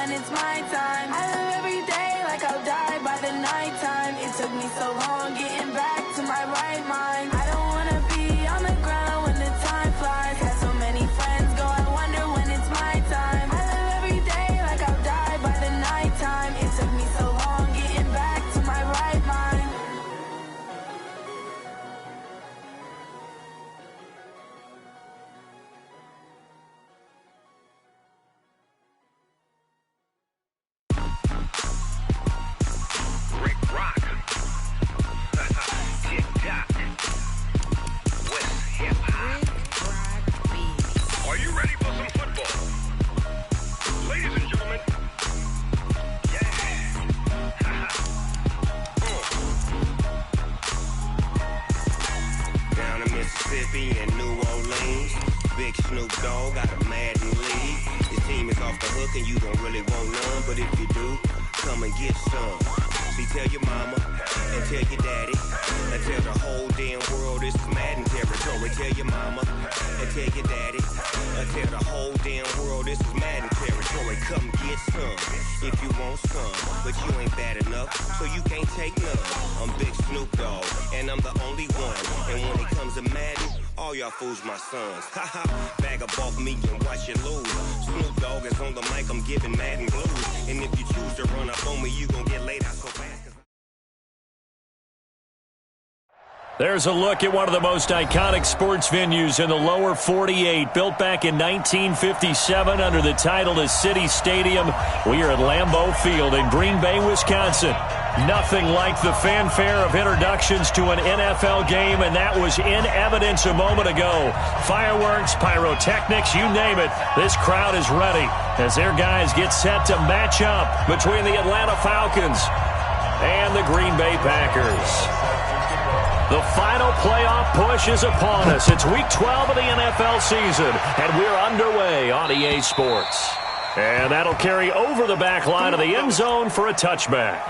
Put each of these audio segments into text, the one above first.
when it's my time. I live every day like I'll die by the nighttime. It took me so long getting back to my right mind. I don't wanna be on the ground when the time flies. Had so many friends go, I wonder when it's my time. I live every day like I'll die by the nighttime. It took me so long getting back to my right mind. Are you ready for some football? Ladies and gentlemen, Down in Mississippi and New Orleans, Big Snoop Dogg got a Madden league. His team is off the hook and you don't really want none, but if you do, come and get some. See, tell your mama and tell your daddy and tell the whole damn world this is Madden territory. Tell your mama and tell your daddy and tell the whole damn world this is Madden territory. Come get some if you want some, but you ain't bad enough, so you can't take none. I'm Big Snoop Dogg and I'm the only one, and when it comes to Madden, all y'all fools my sons. Haha, bag up off me and watch you lose. Snoop Dogg is on the mic, I'm giving Madden blues, and if you choose to run up on me, you gon' get laid out so fast. There's a look at one of the most iconic sports venues in the lower 48. Built back in 1957 under the title of City Stadium. We are at Lambeau Field in Green Bay, Wisconsin. Nothing like the fanfare of introductions to an NFL game, and that was in evidence a moment ago. Fireworks, pyrotechnics, you name it. This crowd is ready as their guys get set to match up between the Atlanta Falcons and the Green Bay Packers. The final playoff push is upon us. It's Week 12 of the NFL season, and we're underway on EA Sports. And that'll carry over the back line of the end zone for a touchback.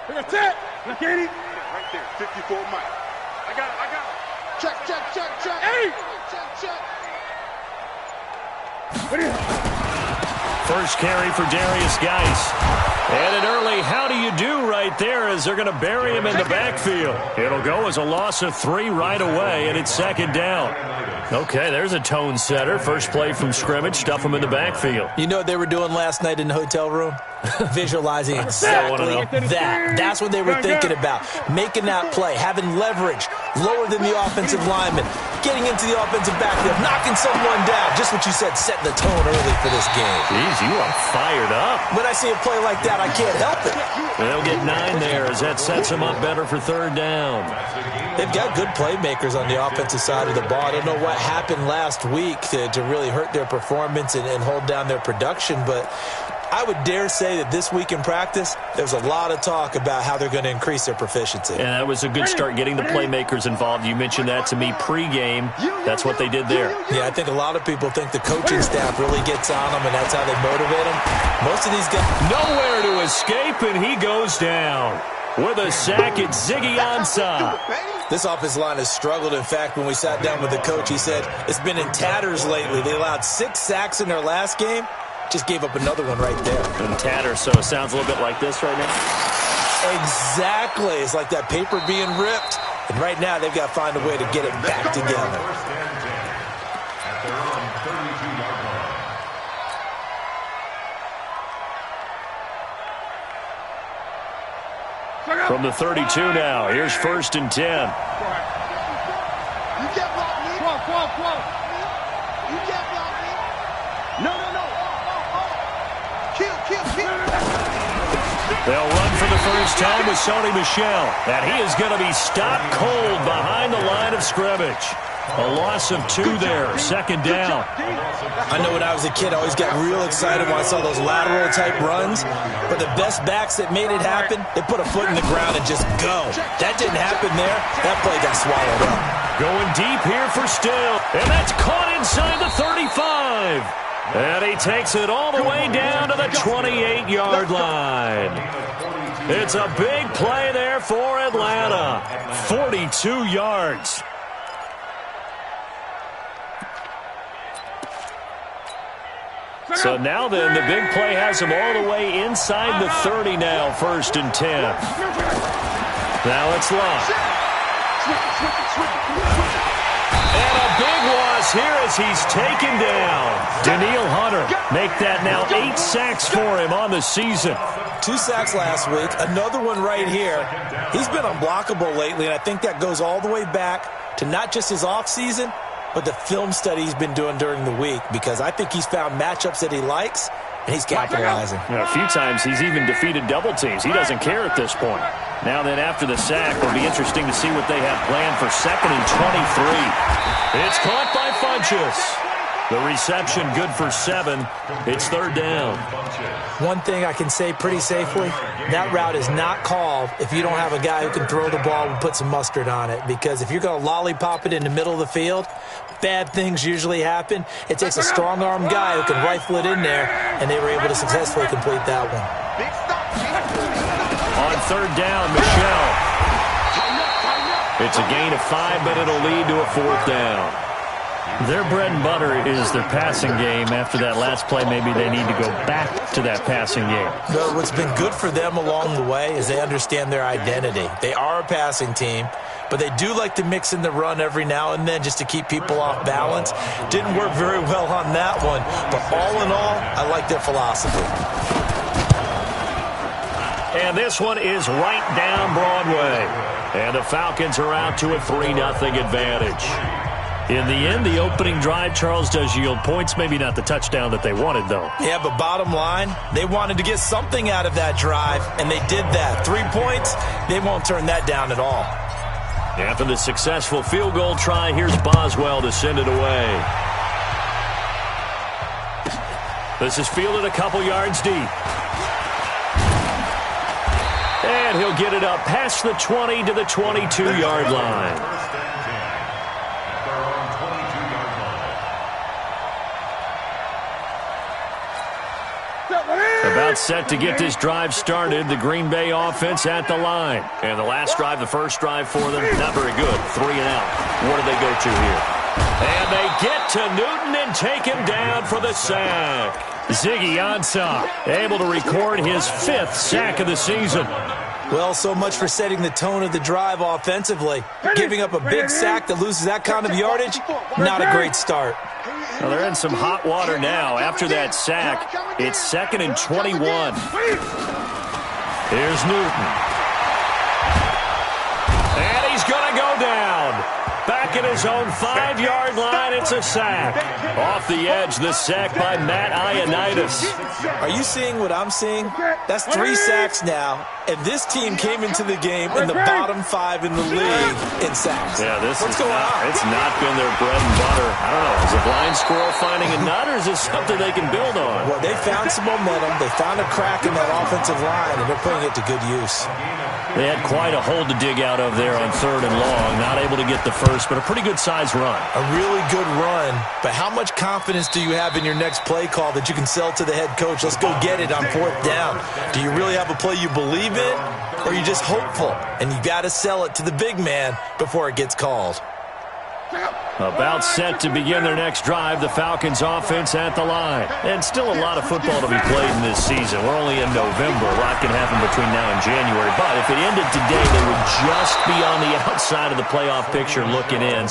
That's it. Look at him. Right there, 54 Mike. I got it. Check. Hey. Check. First carry for Darius Geis. And an early how do you do right there as they're going to bury him in the backfield. It'll go as a loss of 3 right away, and it's second down. Okay, there's a tone setter. First play from scrimmage, stuff him in the backfield. You know what they were doing last night in the hotel room? Visualizing exactly that. That's what they were thinking about. Making that play, having leverage, lower than the offensive lineman, getting into the offensive backfield, knocking someone down. Just what you said, setting the tone early for this game. Jeez, you are fired up. When I see a play like that, I can't help it. They'll get 9 there as that sets them up better for third down. They've got good playmakers on the offensive side of the ball. I don't know what happened last week to really hurt their performance and hold down their production, but I would dare say that this week in practice, there's a lot of talk about how they're going to increase their proficiency. And that was a good start getting the playmakers involved. You mentioned that to me pregame. That's what they did there. Yeah, I think a lot of people think the coaching staff really gets on them, and that's how they motivate them. Most of these guys... Nowhere to escape, and he goes down. With a sack, it's Ziggy Ansah. This offensive line has struggled. In fact, when we sat down with the coach, he said it's been in tatters lately. They allowed 6 sacks in their last game. Just gave up another one right there. In tatters, so it sounds a little bit like this right now? Exactly. It's like that paper being ripped. And right now, they've got to find a way to get it back together. From the 32 now, here's 1st and 10. You can't block me. Come on. You can't block me. No. Kill. They'll run for the first time with Sony Michel. And he is going to be stopped cold behind the line of scrimmage. A loss of 2 there, second down. I know when I was a kid, I always got real excited when I saw those lateral-type runs. But the best backs that made it happen, they put a foot in the ground and just go. That didn't happen there. That play got swallowed up. Going deep here for Still. And that's caught inside the 35. And he takes it all the way down to the 28-yard line. It's a big play there for Atlanta. 42 yards. So now then, the big play has him all the way inside the 30 now, 1st and 10. Now it's Love. And a big loss here as he's taken down. Daniil Hunter make that now 8 sacks for him on the season. 2 sacks last week, another one right here. He's been unblockable lately, and I think that goes all the way back to not just his offseason, but the film study he's been doing during the week, because I think he's found matchups that he likes, and he's capitalizing. A few times he's even defeated double teams. He doesn't care at this point. Now then, after the sack, it'll be interesting to see what they have planned for 2nd and 23. It's caught by Funchess. The reception good for 7. It's 3rd down. One thing I can say pretty safely, that route is not called if you don't have a guy who can throw the ball and put some mustard on it. Because if you're going to lollipop it in the middle of the field, bad things usually happen. It takes a strong-arm guy who can rifle it in there, and they were able to successfully complete that one. On 3rd down, Michelle. It's a gain of 5, but it'll lead to a 4th down. Their bread and butter is their passing game. After that last play, maybe they need to go back to that passing game. No, what's been good for them along the way is they understand their identity. They are a passing team, but they do like to mix in the run every now and then just to keep people off balance. Didn't work very well on that one, but all in all, I like their philosophy. And this one is right down Broadway. And the Falcons are out to a 3-0 advantage. In the end, the opening drive, Charles, does yield points. Maybe not the touchdown that they wanted, though. Yeah, but bottom line, they wanted to get something out of that drive, and they did that. 3 points, they won't turn that down at all. After the successful field goal try, here's Boswell to send it away. This is fielded a couple yards deep. And he'll get it up past the 20 to the 22-yard line. About set to get this drive started. The Green Bay offense at the line. And the last drive, the first drive for them, not very good. 3 and out. What do they go to here? And they get to Newton and take him down for the sack. Ziggy Ansah able to record his 5th sack of the season. Well, so much for setting the tone of the drive offensively. Giving up a big sack that loses that kind of yardage, not a great start. Well, they're in some hot water now. After that sack, it's 2nd and 21. Here's Newton. And he's going to go down. Back at his own 5-yard line, it's a sack. Off the edge, the sack by Matt Ioannidis. Are you seeing what I'm seeing? That's 3 sacks now, and this team came into the game in the bottom 5 in the league in sacks. Yeah, What's going on? It's not been their bread and butter. I don't know. Is a blind squirrel finding a nut, or is this something they can build on? Well, they found some momentum. They found a crack in that offensive line, and they're putting it to good use. They had quite a hole to dig out of there on 3rd and long. Not able to get the first, but a pretty good-sized run. A really good run, but how much confidence do you have in your next play call that you can sell to the head coach? Let's go get it on 4th down. Do you really have a play you believe in, or are you just hopeful? And you got to sell it to the big man before it gets called. About set to begin their next drive, the Falcons offense at the line. And still a lot of football to be played in this season. We're only in November. A lot can happen between now and January. But if it ended today, they would just be on the outside of the playoff picture looking in.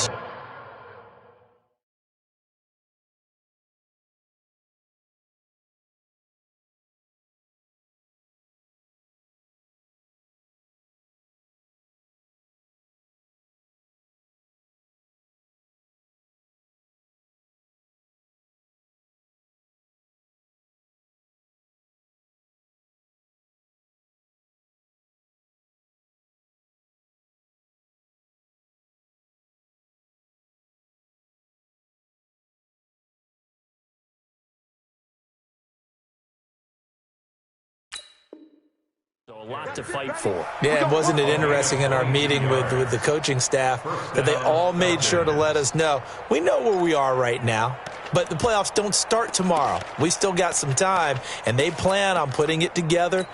lot to fight for. Yeah, and wasn't it interesting in our meeting with the coaching staff that they all made sure to let us know, we know where we are right now, but the playoffs don't start tomorrow. We still got some time, and they plan on putting it together,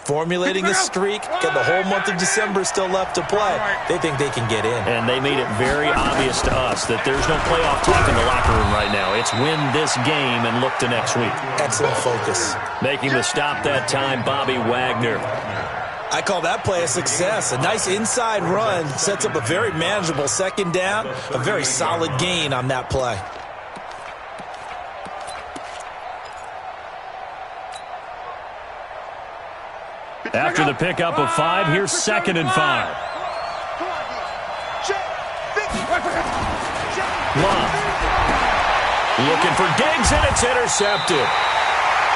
formulating a streak, got the whole month of December still left to play. They think they can get in. And they made it very obvious to us that there's no playoff talk in the locker room right now. It's win this game and look to next week. Excellent focus. Making the stop that time, Bobby Wagner. I call that play a success. A nice inside run sets up a very manageable second down, a very solid gain on that play. After the pickup of 5, here's 2nd and 5. Love. Looking for Diggs, and it's intercepted.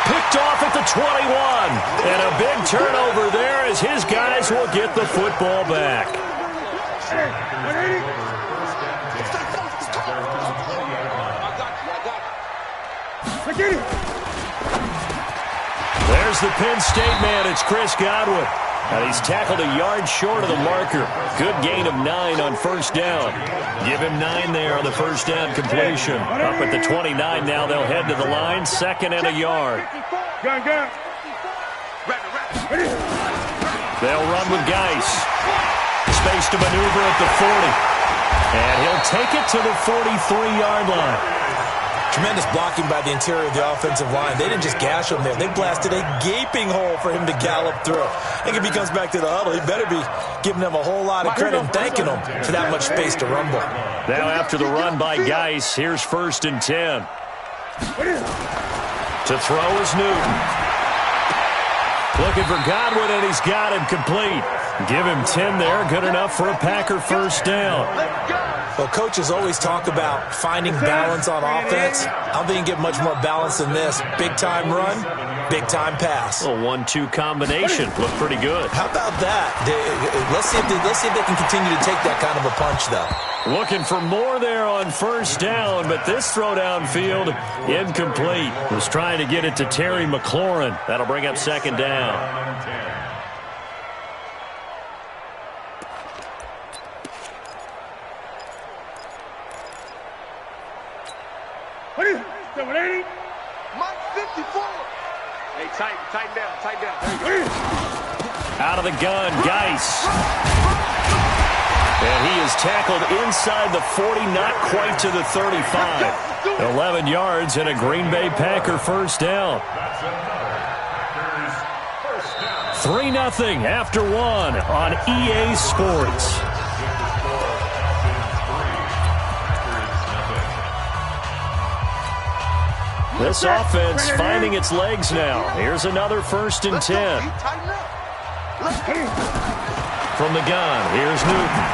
Picked off at the 21. And a big turnover there as his guys will get the football back. There's the Penn State man. It's Chris Godwin. And he's tackled a yard short of the marker. Good gain of 9 on first down. Give him 9 there on the first down completion. Up at the 29 now. They'll head to the line. 2nd and a yard. They'll run with Geis. Space to maneuver at the 40. And he'll take it to the 43-yard line. Tremendous blocking by the interior of the offensive line. They didn't just gash him there. They blasted a gaping hole for him to gallop through. I think if he comes back to the huddle, he better be giving them a whole lot of credit and thanking them for that much space to rumble. Now after the run by Geis, here's 1st and 10. To throw is Newton. Looking for Godwin, and he's got him complete. Give him 10 there. Good enough for a Packer first down. Well, coaches always talk about finding balance on offense. I don't think you can get much more balance than this. Big-time run, big-time pass. A 1-2 combination. Looked pretty good. How about that? Let's see if they can continue to take that kind of a punch, though. Looking for more there on first down, but this throw downfield incomplete. Was trying to get it to Terry McLaurin. That'll bring up 2nd down. Tighten down. Out of the gun, Geis. And he is tackled inside the 40, not quite to the 35. 11 yards and a Green Bay Packer first down. 3-0 after 1 on EA Sports. This offense finding its legs now. Here's another 1st and 10. From the gun, here's Newton.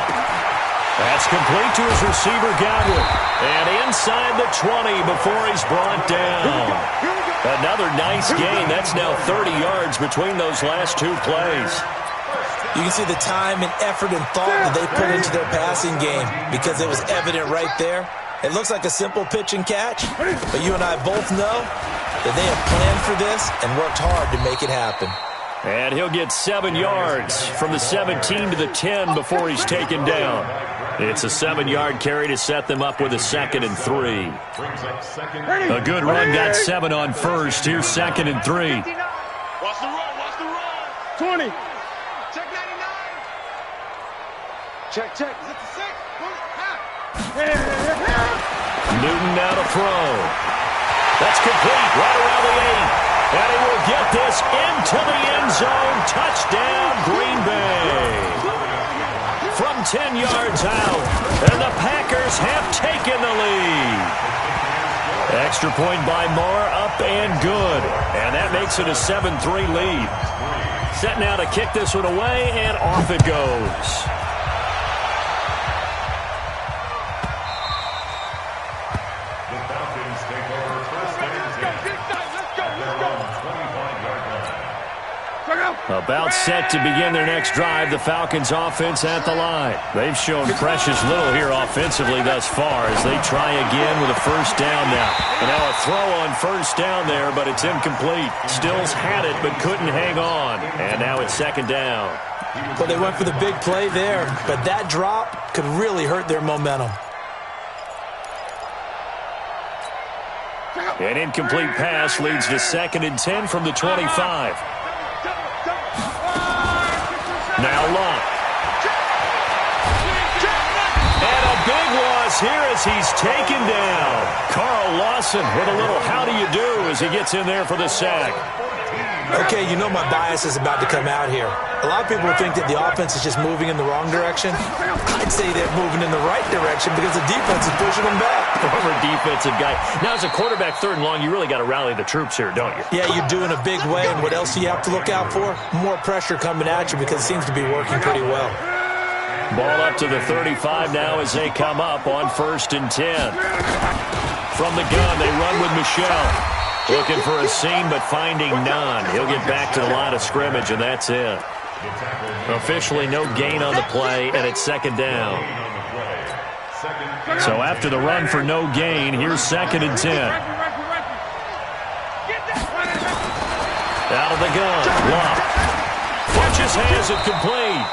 That's complete to his receiver, Godwin. And inside the 20 before he's brought down. Another nice gain. That's now 30 yards between those last 2 plays. You can see the time and effort and thought that they put into their passing game because it was evident right there. It looks like a simple pitch and catch, but you and I both know that they have planned for this and worked hard to make it happen. And he'll get 7 yards from the 17 to the 10 before he's taken down. It's a 7-yard carry to set them up with a 2nd and 3. A good run, got 7 on first. Here's 2nd and 3. Watch the run. 20. Check 99. Check. Is it the 6? Newton now to throw. That's complete right around the 8. And he will get this into the end zone. Touchdown, Green Bay. From 10 yards out, and the Packers have taken the lead. Extra point by Moore, up and good. And that makes it a 7-3 lead. Set now to kick this one away, and off it goes. About set to begin their next drive, the Falcons offense at the line. They've shown precious little here offensively thus far as they try again with a first down now. And now a throw on first down there, but it's incomplete. Stills had it, but couldn't hang on. And now it's second down. Well, they went for the big play there, but that drop could really hurt their momentum. An incomplete pass leads to 2nd and 10 from the 25. Now Locke. And a big loss here as he's taken down. Carl Lawson with a little how do you do as he gets in there for the sack. Okay, you know my bias is about to come out here. A lot of people think that the offense is just moving in the wrong direction. I'd say they're moving in the right direction because the defense is pushing them back. Former defensive guy. Now, as a quarterback, 3rd and long, you really got to rally the troops here, don't you? Yeah, you do in a big way. And what else do you have to look out for? More pressure coming at you because it seems to be working pretty well. Ball up to the 35 now as they come up on 1st and 10. From the gun, they run with Michelle. Looking for a seam, but finding none. He'll get back to the line of scrimmage, and that's it. Officially no gain on the play, and it's 2nd down. So after the run for no gain, here's 2nd and 10. Out of the gun. Locke. Funches has it complete.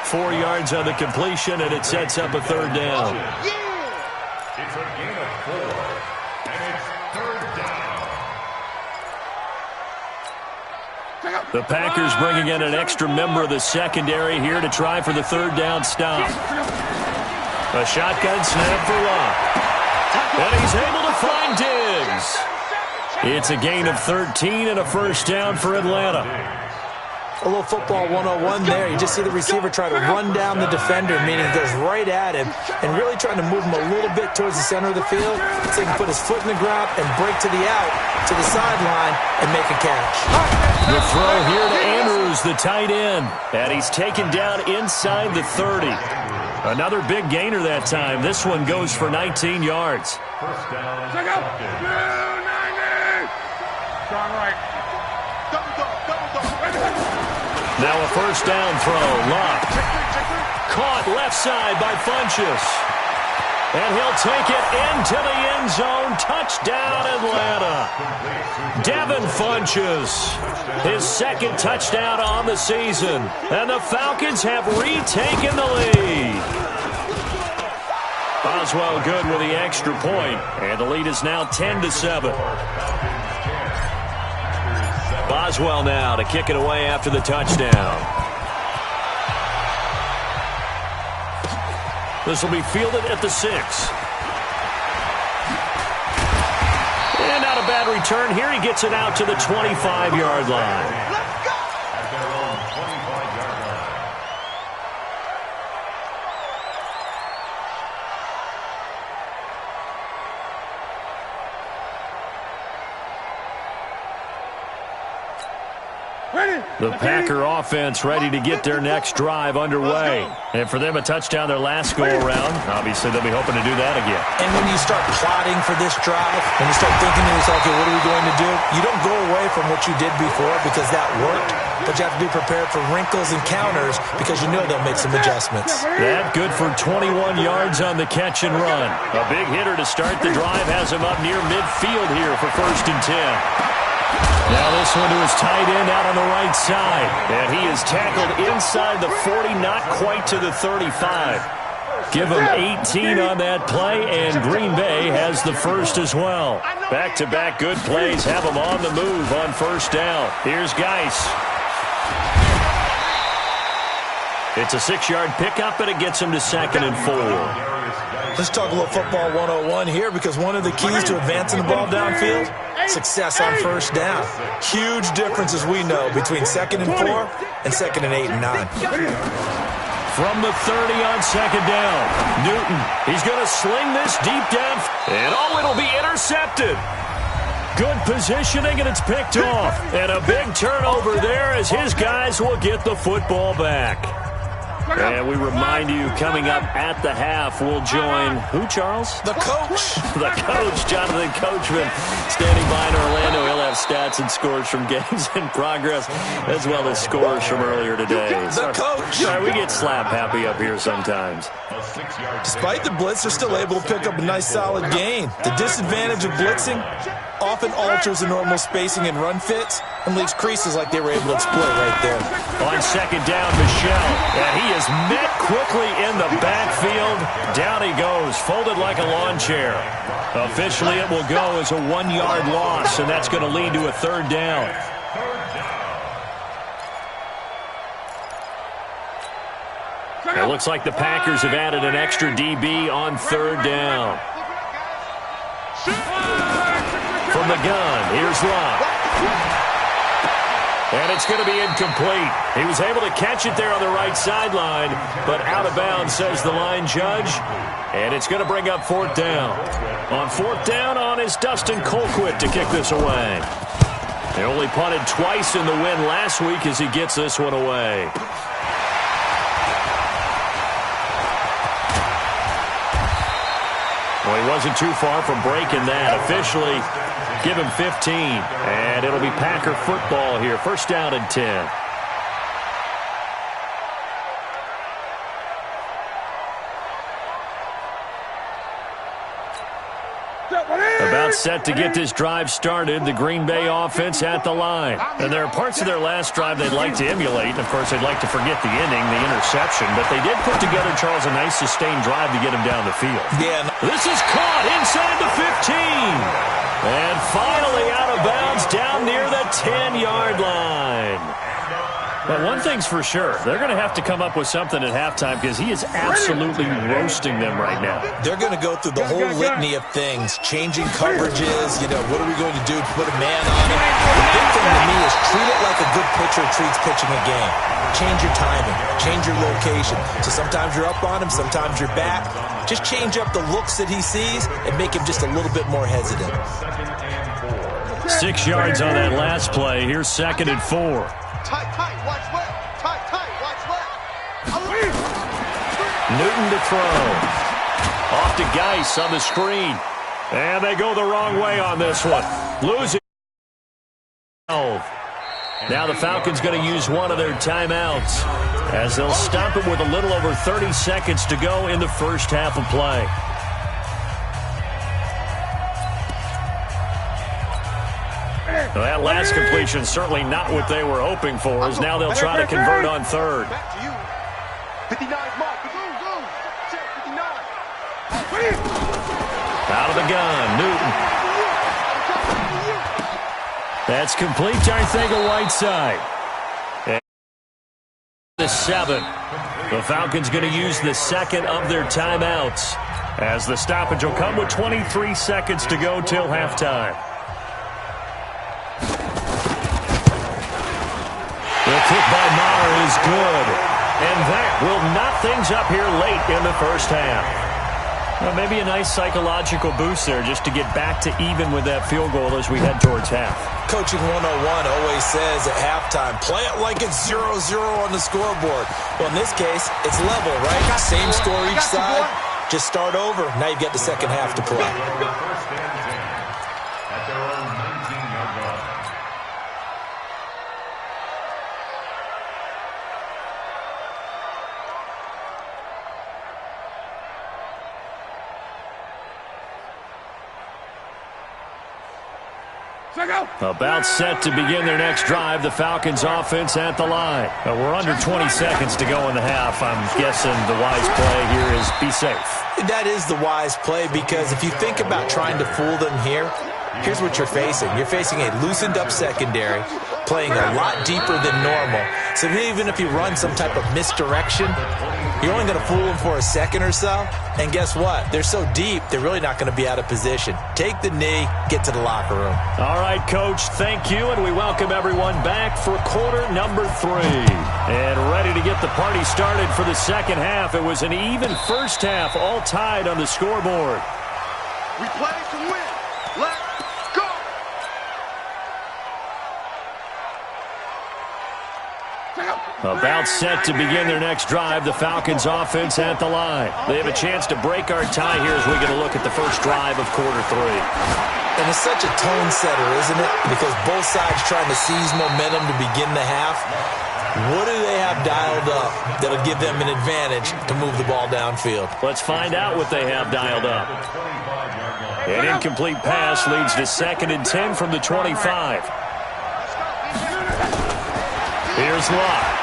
4 yards on the completion, and it sets up a 3rd down. It's a gain of 4, and it's 3rd down. The Packers bringing in an extra member of the secondary here to try for the 3rd down stop. A shotgun snap for Locke. And he's able to find Diggs. It's a gain of 13 and a first down for Atlanta. A little football 101 there. You just see the receiver try to run down the defender, meaning he goes right at him and really trying to move him a little bit towards the center of the field so he can put his foot in the ground and break to the out, to the sideline, and make a catch. The throw here to Andrews, the tight end. And he's taken down inside the 30. Another big gainer that time. This one goes for 19 yards. First down. Strong right. Now a first down throw. Locke. Caught left side by Funches. And he'll take it into the end zone. Touchdown, Atlanta. Devin Funches. His 2nd touchdown on the season. And the Falcons have retaken the lead. Boswell good with the extra point. And the lead is now 10-7. Boswell now to kick it away after the touchdown. This will be fielded at the 6. And not a bad return here. He gets it out to the 25-yard line. The Packer offense ready to get their next drive underway. And for them, a touchdown their last go-around. Obviously, they'll be hoping to do that again. And when you start plotting for this drive, when you start thinking to yourself, okay, what are we going to do? You don't go away from what you did before because that worked, but you have to be prepared for wrinkles and counters because you know they'll make some adjustments. That good for 21 yards on the catch and run. A big hitter to start the drive has him up near midfield here for 1st and 10. Now this one to his tight end out on the right side. And he is tackled inside the 40, not quite to the 35. Give him 18 on that play, and Green Bay has the first as well. Back-to-back good plays have him on the move on first down. Here's Geis. It's a 6-yard pickup, and it gets him to 2nd and 4. Let's talk a little football 101 here because one of the keys to advancing the ball downfield, success on first down. Huge difference, as we know, between 2nd and 4 and 2nd and 8 and 9. From the 30 on 2nd down, Newton, he's going to sling this deep down, and it'll be intercepted. Good positioning, and it's picked off. And a big turnover there as his guys will get the football back. And we remind you, coming up at the half, we'll join who, Charles? The coach. The coach, Jonathan Coachman, standing by in Orlando. He'll have stats and scores from games in progress, as well as scores from earlier today. The coach. Sorry, we get slap happy up here sometimes. Despite the blitz, they're still able to pick up a nice solid gain. The disadvantage of blitzing often alters the normal spacing and run fits and leaves creases like they were able to exploit right there. On second down, Michelle, and he is met quickly in the backfield. Down he goes, folded like a lawn chair. Officially, it will go as a 1-yard loss, and that's going to lead to a third down. It looks like the Packers have added an extra DB on third down. From the gun, here's Locke. And it's going to be incomplete. He was able to catch it there on the right sideline, but out of bounds, says the line judge. And it's going to bring up fourth down. On fourth down is Dustin Colquitt to kick this away. They only punted twice in the win last week as he gets this one away. Well, he wasn't too far from breaking that. Officially, give him 15. And it'll be Packer football here. First down and 10. About set to get this drive started, the Green Bay offense at the line. And there are parts of their last drive they'd like to emulate. And, of course, they'd like to forget the inning, the interception. But they did put together, Charles, a nice sustained drive to get him down the field. Yeah. This is caught inside the 15. And finally out of bounds down near the 10-yard line. But one thing's for sure, they're going to have to come up with something at halftime because he is absolutely roasting them right now. They're going to go through the whole litany of things, changing coverages, what are we going to do to put a man on him? The big thing to me is treat it like a good pitcher treats pitching a game. Change your timing, change your location. So sometimes you're up on him, sometimes you're back. Just change up the looks that he sees and make him just a little bit more hesitant. 6 yards on that last play. Here's second and 4. Tight, watch left. Tight, watch left. Newton to throw. Off to Geis on the screen. And they go the wrong way on this one. Losing 12. Now the Falcons going to use one of their timeouts as they'll stop it with a little over 30 seconds to go in the first half of play. Well, that last completion certainly not what they were hoping for, as now they'll try to convert on third. Back to you. 59's mark. Go. Check 59. Out of the gun, Newton. That's complete to Arcega-Whiteside. And the 7. The Falcons going to use the second of their timeouts as the stoppage will come with 23 seconds to go till halftime. The kick by Maher is good. And that will knock things up here late in the first half. Well, maybe a nice psychological boost there just to get back to even with that field goal as we head towards half. Coaching 101 always says at halftime, play it like it's 0-0 on the scoreboard. Well, in this case, it's level, right? Same score each side. Just start over. Now you've got the second half to play. About set to begin their next drive, the Falcons offense at the line. We're under 20 seconds to go in the half. I'm guessing the wise play here is be safe. That is the wise play because if you think about trying to fool them here, here's what you're facing. You're facing a loosened up secondary, playing a lot deeper than normal. So even if you run some type of misdirection, you're only going to fool them for a second or so. And guess what? They're so deep, they're really not going to be out of position. Take the knee, get to the locker room. All right, Coach, thank you, and we welcome everyone back for quarter number 3. And ready to get the party started for the second half. It was an even first half, all tied on the scoreboard. We play to win. Let's go. About set to begin their next drive, the Falcons offense at the line. They have a chance to break our tie here as we get a look at the first drive of quarter 3. And it's such a tone setter, isn't it? Because both sides trying to seize momentum to begin the half. What do they have dialed up that'll give them an advantage to move the ball downfield? Let's find out what they have dialed up. An incomplete pass leads to 2nd and 10 from the 25. Here's Locke.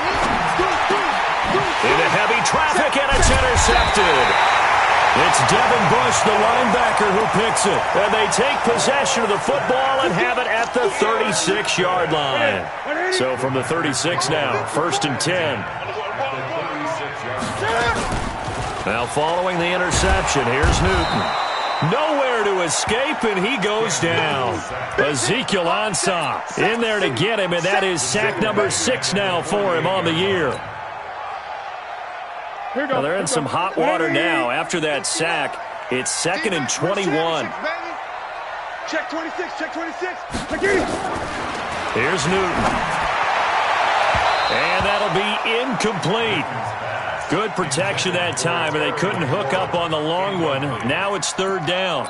Into heavy traffic, and it's intercepted. It's Devin Bush, the linebacker, who picks it. And they take possession of the football and have it at the 36-yard line. So from the 36 now, 1st and 10. Now following the interception, here's Newton. Nowhere to escape, and he goes down. Ezekiel Ansah in there to get him, and that is sack number 6 now for him on the year. Well, they're in some hot water now. After that sack, it's 2nd and 21. Check 26, check 26. Here's Newton. And that'll be incomplete. Good protection that time, and they couldn't hook up on the long one. Now it's 3rd down.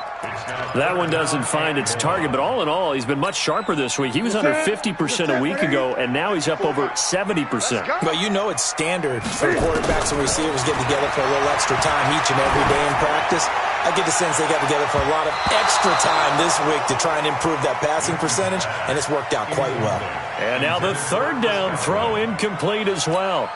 That one doesn't find its target, but all in all, he's been much sharper this week. He was under 50% a week ago, and now he's up over 70%. Well, you know it's standard for quarterbacks and receivers getting together for a little extra time each and every day in practice. I get the sense they got together for a lot of extra time this week to try and improve that passing percentage, and it's worked out quite well. And now the 3rd down throw incomplete as well.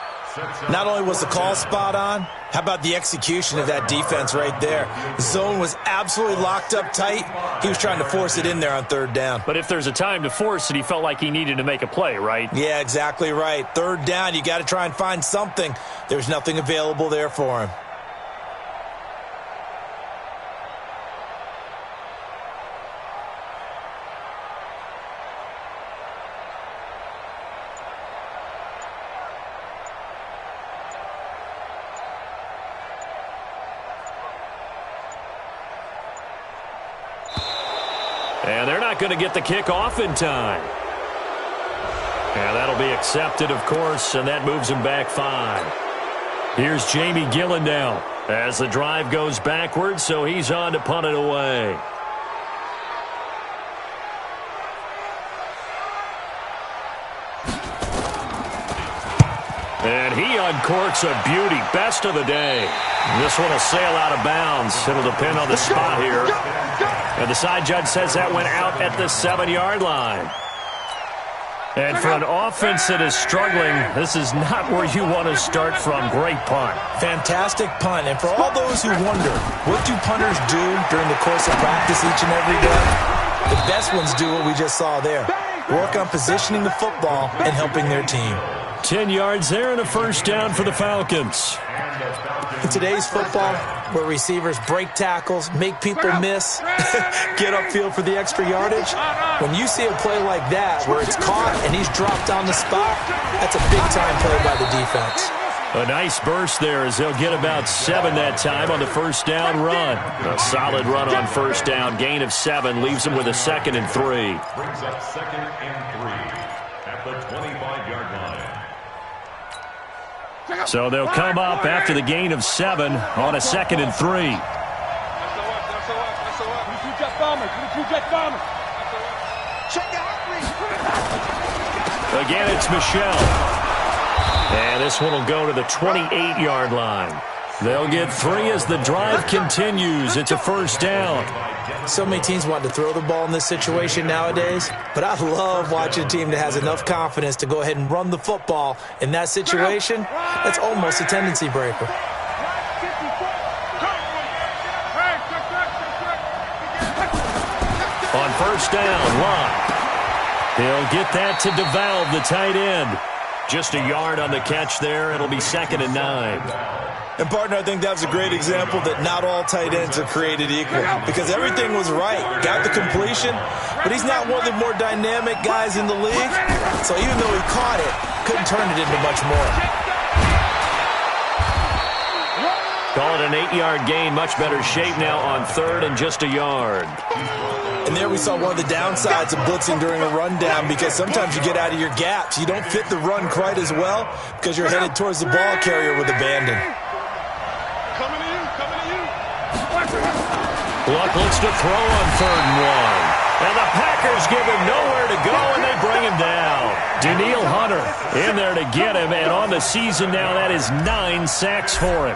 Not only was the call spot on, how about the execution of that defense right there? The zone was absolutely locked up tight. He was trying to force it in there on 3rd down. But if there's a time to force it, he felt like he needed to make a play, right? Yeah, exactly right. 3rd down, you got to try and find something. There's nothing available there for him. And they're not going to get the kick off in time. And that'll be accepted, of course, and that moves him back 5. Here's Jamie Gillen now as the drive goes backwards, so he's on to punt it away. And he uncorks a beauty. Best of the day. This one will sail out of bounds. It'll depend on the spot here. And the side judge says that went out at the 7-yard line. And for an offense that is struggling, this is not where you want to start from. Great punt. Fantastic punt. And for all those who wonder, what do punters do during the course of practice each and every day? The best ones do what we just saw there. Work on positioning the football and helping their team. 10 yards there and a 1st down for the Falcons. In today's football, where receivers break tackles, make people miss, get upfield for the extra yardage, when you see a play like that where it's caught and he's dropped on the spot, that's a big-time play by the defense. A nice burst there as they'll get about 7 that time on the 1st down run. A solid run on 1st down. Gain of 7 leaves them with a 2nd and 3. Brings up 2nd and 3 at the 25-yard line. So they'll come up after the gain of 7 on a 2nd and 3. Again, it's Michelle. And this one will go to the 28-yard line. They'll get 3 as the drive continues. It's a 1st down. So many teams want to throw the ball in this situation nowadays, but I love watching a team that has enough confidence to go ahead and run the football in that situation. That's almost a tendency breaker. On 1st down, Locke. He'll get that to DeValve, the tight end. Just a yard on the catch there. It'll be 2nd and 9. And, partner, I think that was a great example that not all tight ends are created equal because everything was right. Got the completion, but he's not one of the more dynamic guys in the league. So even though he caught it, couldn't turn it into much more. Call it an 8-yard gain. Much better shape now on 3rd and just a yard. And there we saw one of the downsides of blitzing during a rundown, because sometimes you get out of your gaps. You don't fit the run quite as well because you're headed towards the ball carrier with abandon. Coming to you, coming to you. Luck looks to throw on 3rd and 1. And the Packers give him nowhere to go, and they bring him down. Danielle Hunter in there to get him, and on the season now, that is 9 sacks for him.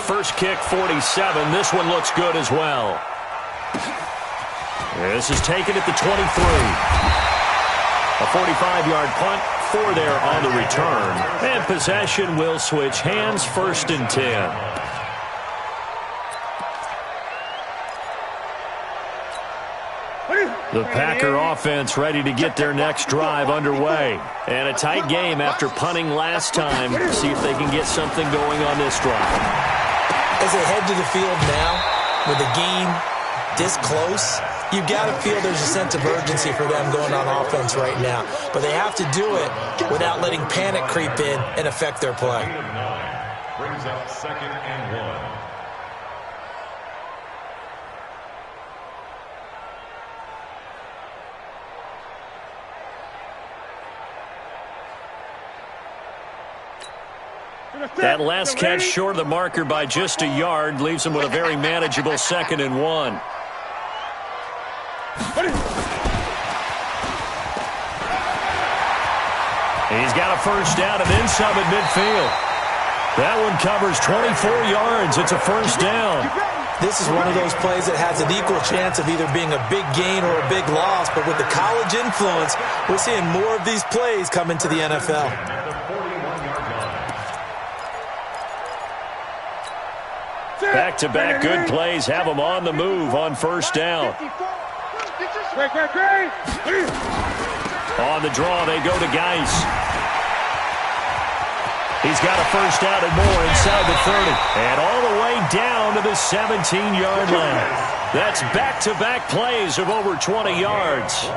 First kick, 47. This one looks good as well. This is taken at the 23. A 45-yard punt, 4 there on the return. And possession will switch hands, 1st and 10. The Packer offense ready to get their next drive underway. And a tight game after punting last time. See if they can get something going on this drive. As they head to the field now, with the game this close, you've got to feel there's a sense of urgency for them going on offense right now. But they have to do it without letting panic creep in and affect their play. Brings up 2nd and 1. That last catch short of the marker by just a yard leaves him with a very manageable 2nd and 1. He's got a first down and then some at midfield. That one covers 24 yards. It's a first down. This is one of those plays that has an equal chance of either being a big gain or a big loss, but with the college influence, we're seeing more of these plays come into the NFL. Back-to-back good plays have him on the move on first down. On the draw, they go to Geis. He's got a first down and more inside the 30. And all the way down to the 17-yard line. That's back-to-back plays of over 20 yards.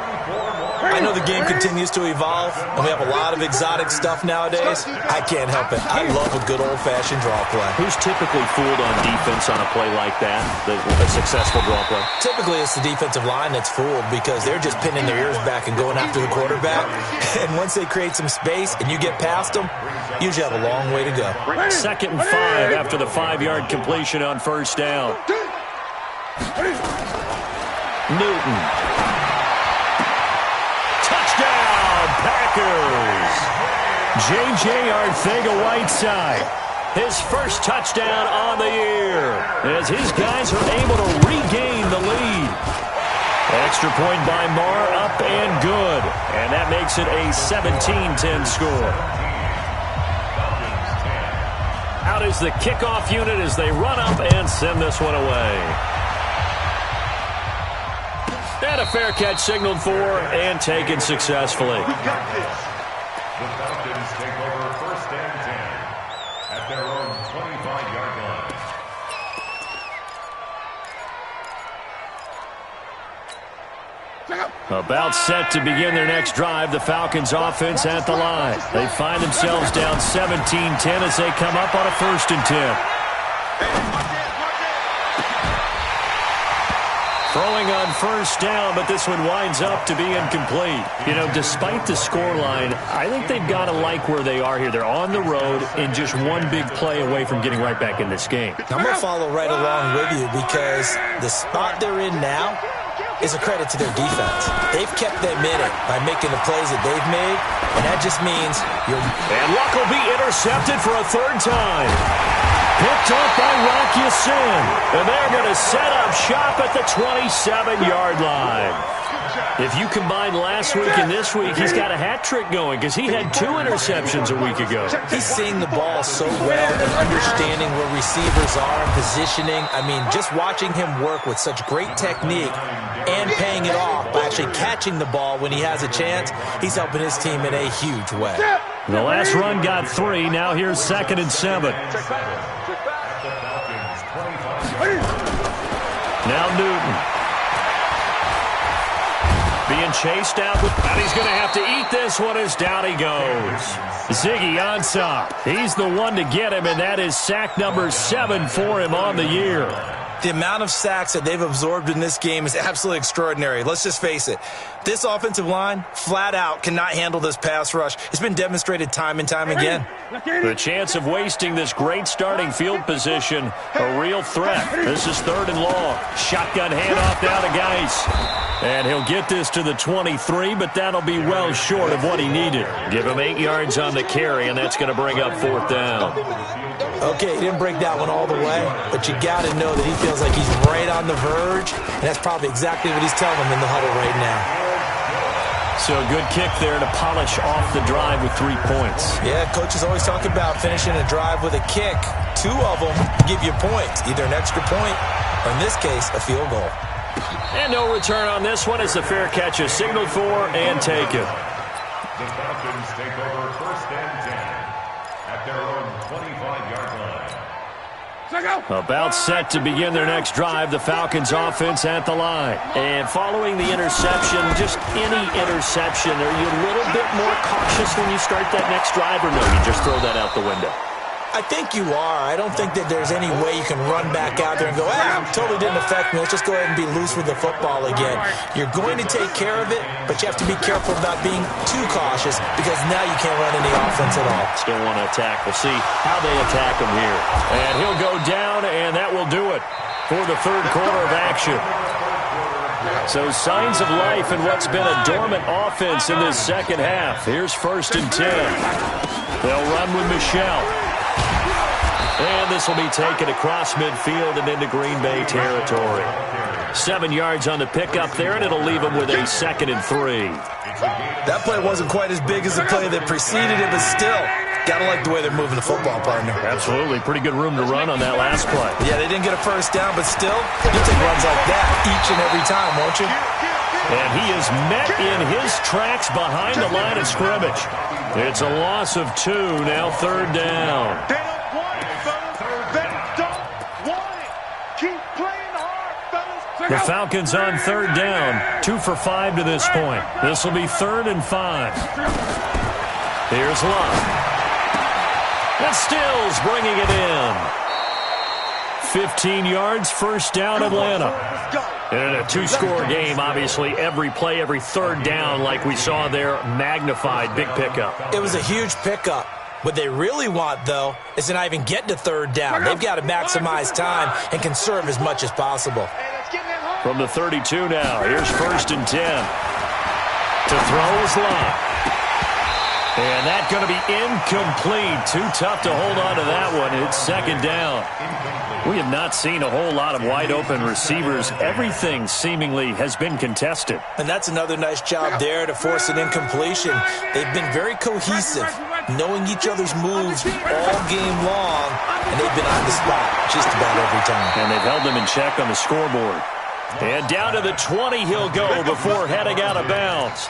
I know the game continues to evolve, and we have a lot of exotic stuff nowadays. I can't help it. I love a good old-fashioned draw play. Who's typically fooled on defense on a play like that, a successful draw play? Typically, it's the defensive line that's fooled because they're just pinning their ears back and going after the quarterback. And once they create some space and you get past them, you usually have a long way to go. 2nd and 5 after the 5-yard completion on first down. Newton. Touchdown, Packers. J.J. Arcega-Whiteside. His first touchdown on the year as his guys are able to regain the lead. Extra point by Marr, up and good. And that makes it a 17-10 score. Out is the kickoff unit as they run up and send this one away. And a fair catch signaled for and taken successfully. The Falcons take over 1st and 10 at their own 25-yard line. About set to begin their next drive, the Falcons offense at the line. They find themselves down 17-10 as they come up on a 1st and 10. Throwing on first down, but this one winds up to be incomplete. You know, despite the scoreline, I think they've got to like where they are here. They're on the road and just one big play away from getting right back in this game. I'm going to follow right along with you because the spot they're in now is a credit to their defense. They've kept them in it by making the plays that they've made, and that just means you're... And Luck will be intercepted for a 3rd time. Picked off by Rock Ya-Sin. And they're going to set up shop at the 27-yard line. If you combine last week and this week, he's got a hat trick going because he had 2 interceptions a week ago. He's seeing the ball so well and understanding where receivers are and positioning. I mean, just watching him work with such great technique and paying it off by actually catching the ball when he has a chance, he's helping his team in a huge way. The last run got 3. Now here's 2nd and 7. Now Newton. Being being chased out, and he's going to have to eat this one as down he goes. Ziggy on top. He's the one to get him, and that is sack number 7 for him on the year. The amount of sacks that they've absorbed in this game is absolutely extraordinary. Let's just face it. This offensive line, flat out, cannot handle this pass rush. It's been demonstrated time and time again. The chance of wasting this great starting field position, a real threat. This is 3rd and long. Shotgun handoff down to Geis. And he'll get this to the 23, but that'll be well short of what he needed. Give him 8 yards on the carry, and that's going to bring up 4th down. Okay, he didn't break that one all the way, but you got to know that he feels like he's right on the verge, and that's probably exactly what he's telling them in the huddle right now. So a good kick there to polish off the drive with 3 points. Yeah, coaches always talk about finishing a drive with a kick. 2 of them give you points, either an extra point or, in this case, a field goal. And no return on this one as the fair catch is signaled for and taken. The Falcons take over 1st and 10 at their own 25-yard line. About set to begin their next drive, the Falcons offense at the line. And following the interception, just any interception, are you a little bit more cautious when you start that next drive, or no, you just throw that out the window? I think you are. I don't think that there's any way you can run back out there and go, totally didn't affect me. Let's just go ahead and be loose with the football again. You're going to take care of it, but you have to be careful about being too cautious because now you can't run any offense at all. Still want to attack. We'll see how they attack him here. And he'll go down, and that will do it for the 3rd quarter of action. So signs of life in what's been a dormant offense in this 2nd half. Here's 1st and 10. They'll run with Michelle. And this will be taken across midfield and into Green Bay territory. 7 yards on the pickup there, and it'll leave them with a 2nd and 3. That play wasn't quite as big as the play that preceded it, but still, got to like the way they're moving the football, partner. Absolutely. Pretty good room to run on that last play. Yeah, they didn't get a 1st down, but still, you'll take runs like that each and every time, won't you? And he is met in his tracks behind the line of scrimmage. It's a loss of 2, now 3rd down. The Falcons on 3rd down, 2 for 5 to this point. This will be 3rd and 5. Here's Love. And Stills bringing it in. 15 yards, 1st down, Atlanta. And in a 2-score game, obviously, every play, every 3rd down, like we saw there, magnified, big pickup. It was a huge pickup. What they really want, though, is to not even get to 3rd down. They've got to maximize time and conserve as much as possible. From the 32 now, here's 1st and 10. To throw is Love. And that's going to be incomplete. Too tough to hold on to that one. It's 2nd down. We have not seen a whole lot of wide-open receivers. Everything seemingly has been contested. And that's another nice job there to force an incompletion. They've been very cohesive, knowing each other's moves all game long, and they've been on the spot just about every time. And they've held them in check on the scoreboard. And down to the 20 he'll go before heading out of bounds.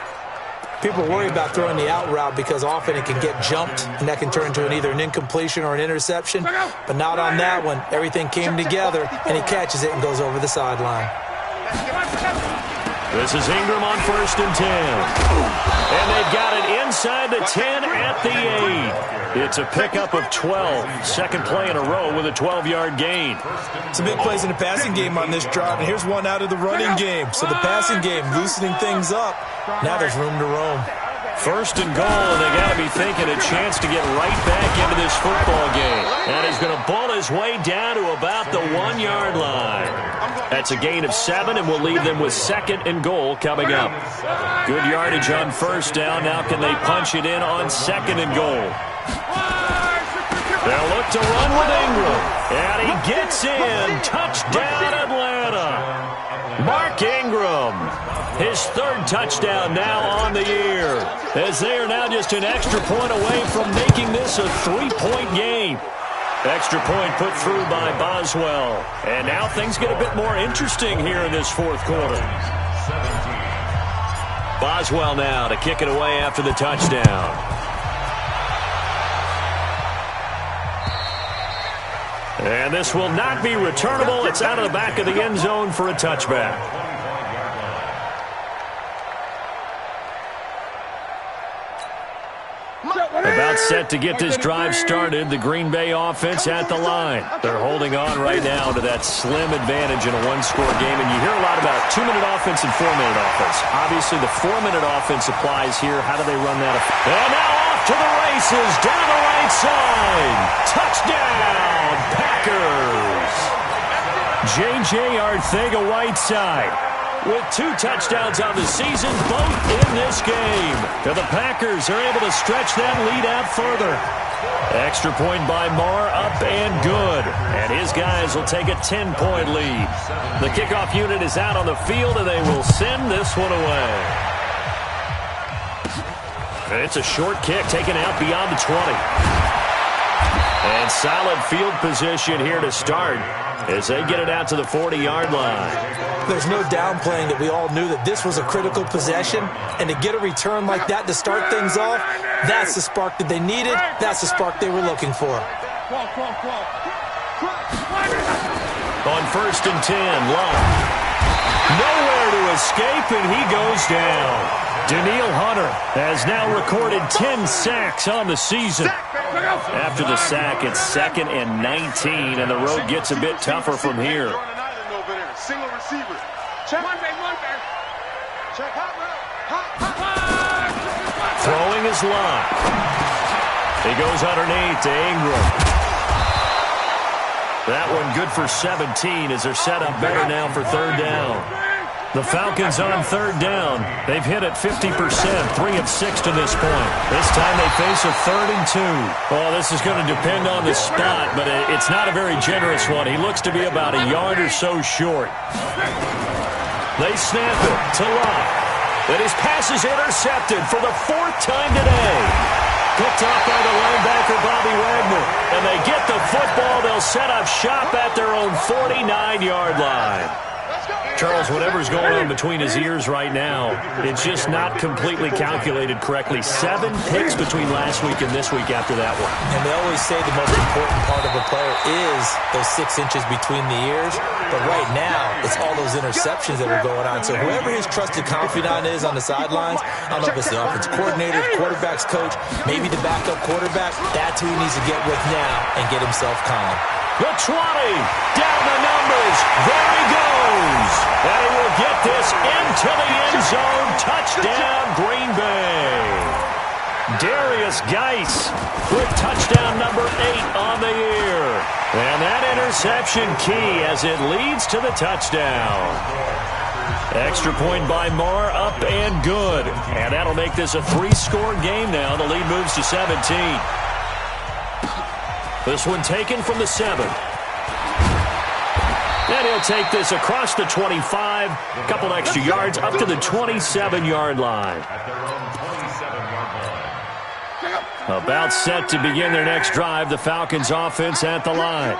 People worry about throwing the out route because often it can get jumped, and that can turn into either an incompletion or an interception. But not on that one. Everything came together, and he catches it and goes over the sideline. This is Ingram on 1st and 10. And they've got it inside the 10 at the 8. It's a pickup of 12. 2nd play in a row with a 12-yard gain. Some big plays in the passing game on this drive, and here's one out of the running game. So the passing game loosening things up. Now there's room to roam. 1st and goal, and they got to be thinking a chance to get right back into this football game. And he's going to ball his way down to about the 1-yard line. That's a gain of 7, and we'll leave them with 2nd and goal coming up. Good yardage on 1st down. Now can they punch it in on 2nd and goal? They'll look to run with Ingram. And he gets in. Touchdown, Atlanta. Mark Ingram. His 3rd touchdown now on the year, as they are now just an extra point away from making this a 3-point game. Extra point put through by Boswell. And now things get a bit more interesting here in this 4th quarter. Boswell now to kick it away after the touchdown. And this will not be returnable. It's out of the back of the end zone for a touchback. About set to get this drive started, the Green Bay offense at the line. They're holding on right now to that slim advantage in a one-score game, and you hear a lot about 2-minute offense and 4-minute offense. Obviously, the 4-minute offense applies here. How do they run that? And now off to the races, down the right side. Touchdown, Packers. J.J. Arcega-Whiteside with 2 touchdowns on the season, both in this game. And the Packers are able to stretch that lead out further. Extra point by Marr, up and good. And his guys will take a 10-point lead. The kickoff unit is out on the field, and they will send this one away. And it's a short kick taken out beyond the 20. And solid field position here to start as they get it out to the 40-yard line. There's no downplaying that we all knew that this was a critical possession, and to get a return like that to start things off, that's the spark that they needed. That's the spark they were looking for. On 1st and 10, Love. Nowhere to escape, and he goes down. Daniil Hunter has now recorded 10 sacks on the season. After the sack, it's 2nd and 19, and the road gets a bit tougher from here. Single receiver. Check. Check. Throwing his line. He goes underneath to Ingram. That one good for 17 as they're set up better now for 3rd down. The Falcons on 3rd down. They've hit it 50%, 3 of 6 to this point. This time they face a 3rd and 2. Well, this is going to depend on the spot, but it's not a very generous one. He looks to be about a yard or so short. They snap it to Locke. And his pass is intercepted for the 4th time today. Picked off by the linebacker, Bobby Wagner. And they get the football. They'll set up shop at their own 49-yard line. Charles, whatever's going on between his ears right now, it's just not completely calculated correctly. 7 picks between last week and this week after that one. And they always say the most important part of a player is those 6 inches between the ears. But right now, it's all those interceptions that are going on. So whoever his trusted confidant is on the sidelines, I don't know if it's the offensive coordinator, the quarterback's coach, maybe the backup quarterback, that's who he needs to get with now and get himself calm. The 20, down the numbers, there he goes. And he will get this into the end zone. Touchdown, Green Bay. Darius Geis with touchdown number 8 on the year. And that interception key as it leads to the touchdown. Extra point by Marr, up and good. And that'll make this a 3-score game now. The lead moves to 17. This one taken from the 7. And he'll take this across the 25. A couple extra yards up to the 27-yard line. About set to begin their next drive. The Falcons offense at the line.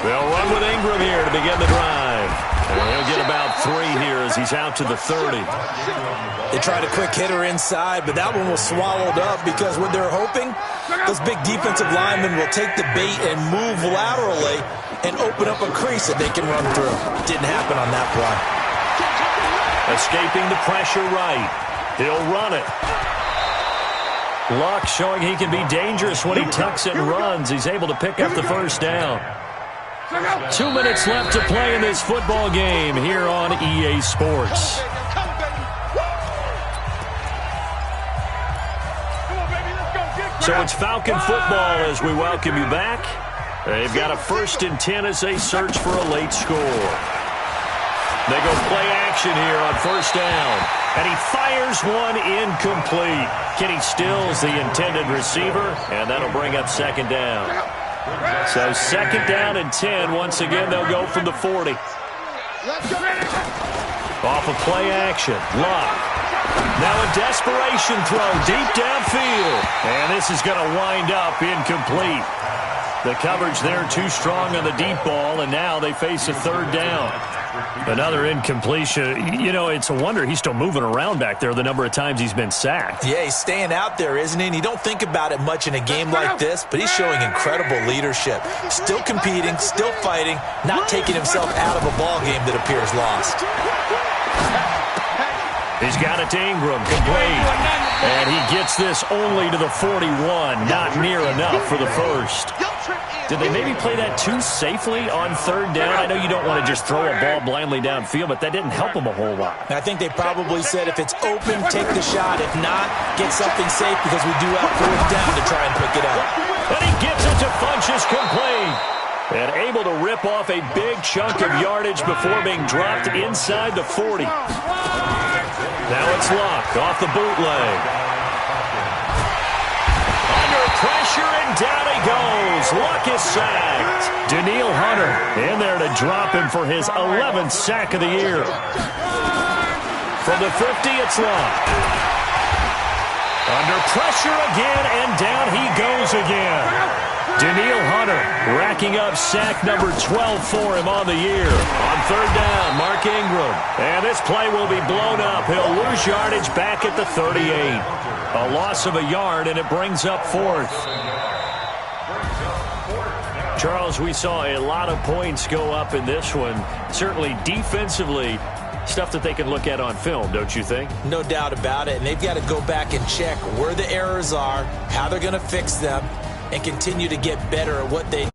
They'll run with Ingram here to begin the drive. And he'll get about 3 here as he's out to the 30. They tried a quick hitter inside, but that one was swallowed up because what they're hoping, those big defensive linemen will take the bait and move laterally and open up a crease that they can run through. Didn't happen on that play. Escaping the pressure right. He'll run it. Luck showing he can be dangerous when he tucks it and runs. He's able to pick up the 1st down. 2 minutes left to play in this football game here on EA Sports. So it's Falcon football as we welcome you back. They've got a 1st and 10 as they search for a late score. They go play action here on 1st down. And he fires one incomplete. Kenny Stills, the intended receiver, and that'll bring up 2nd down. So 2nd down and 10. Once again, they'll go from the 40. Off of play action. Luck. Now a desperation throw deep downfield. And this is going to wind up incomplete. The coverage there too strong on the deep ball, and now they face a 3rd down. Another incompletion. You know, it's a wonder he's still moving around back there the number of times he's been sacked. Yeah, he's staying out there, isn't he? And you don't think about it much in a game like this, but he's showing incredible leadership. Still competing, still fighting, not taking himself out of a ball game that appears lost. He's got it to Ingram, complete. And he gets this only to the 41. Not near enough for the first. Did they maybe play that too safely on third down? I know you don't want to just throw a ball blindly downfield, but that didn't help them a whole lot. I think they probably said if it's open, take the shot. If not, get something safe because we do have fourth down to try and pick it up. And he gets it to Funchess complete. And able to rip off a big chunk of yardage before being dropped inside the 40. Now it's Luck off the bootleg. Under pressure, and down he goes. Luck is sacked. Daniil Hunter in there to drop him for his 11th sack of the year. From the 50, it's Luck. Under pressure again, and down he goes again. Daniil Hunter racking up sack number 12 for him on the year. On third down, Mark Ingram. And this play will be blown up. He'll lose yardage back at the 38. A loss of a yard, and it brings up fourth. Charles, we saw a lot of points go up in this one. Certainly defensively, stuff that they can look at on film, don't you think? No doubt about it. And they've got to go back and check where the errors are, how they're going to fix them, and continue to get better at what they